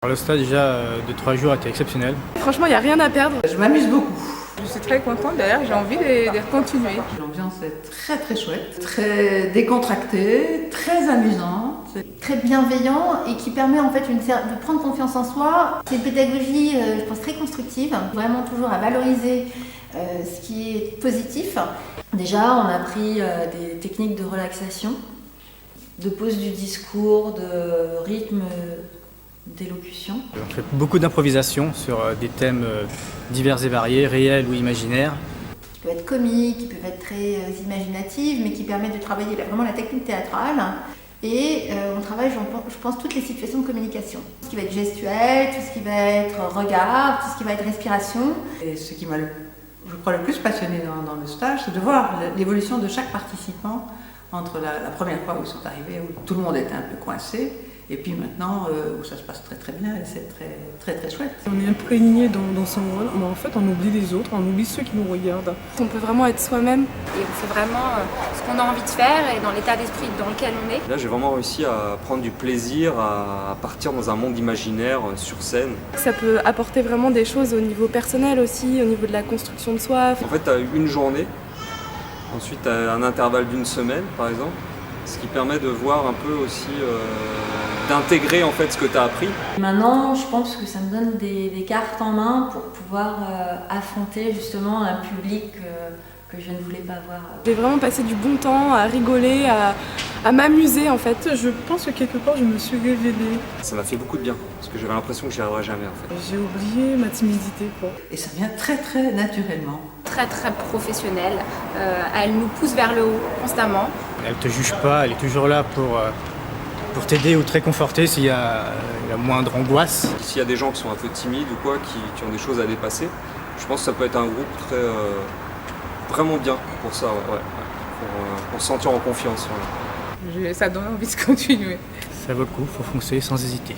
Le stage déjà de 3 jours était exceptionnel. Franchement, il n'y a rien à perdre. Je m'amuse beaucoup. Je suis très contente, d'ailleurs j'ai envie de continuer. L'ambiance est très chouette, très décontractée, très amusante. Très bienveillant et qui permet en fait de prendre confiance en soi. C'est une pédagogie, je pense, très constructive, vraiment toujours à valoriser ce qui est positif. Déjà, on a appris des techniques de relaxation, de pose du discours, de rythme d'élocution. On fait beaucoup d'improvisation sur des thèmes divers et variés, réels ou imaginaires. Qui peuvent être comiques, qui peuvent être très imaginatives, mais qui permettent de travailler vraiment la technique théâtrale. Et on travaille, je pense, toutes les situations de communication. Tout ce qui va être gestuel, tout ce qui va être regard, tout ce qui va être respiration. Et ce qui m'a, je crois, le plus passionné dans le stage, c'est de voir l'évolution de chaque participant entre la première fois où ils sont arrivés, où tout le monde était un peu coincé, et puis maintenant où ça se passe très bien et c'est très chouette. On est imprégné dans son rôle, mais en fait on oublie les autres, on oublie ceux qui nous regardent. On peut vraiment être soi-même. Et on fait vraiment ce qu'on a envie de faire et dans l'état d'esprit dans lequel on est. Là, j'ai vraiment réussi à prendre du plaisir, à partir dans un monde imaginaire sur scène. Ça peut apporter vraiment des choses au niveau personnel aussi, au niveau de la construction de soi. En fait, tu as une journée, ensuite tu as un intervalle d'une semaine par exemple, ce qui permet de voir un peu aussi, d'intégrer en fait ce que tu as appris. Maintenant, je pense que ça me donne des cartes en main pour pouvoir affronter justement un public que je ne voulais pas voir. J'ai vraiment passé du bon temps à rigoler, à m'amuser en fait. Je pense que quelque part je me suis révélée. Ça m'a fait beaucoup de bien, parce que j'avais l'impression que j'y arriverais jamais en fait. J'ai oublié ma timidité quoi. Et ça vient très naturellement. Très professionnelle. Elle nous pousse vers le haut constamment. Elle te juge pas, elle est toujours là pour t'aider ou te réconforter s'il y a la moindre angoisse. S'il y a des gens qui sont un peu timides ou quoi, qui ont des choses à dépasser, je pense que ça peut être un groupe vraiment bien pour ça, pour se sentir en confiance. Voilà. Ça donne envie de continuer. Ça vaut le coup, faut foncer sans hésiter.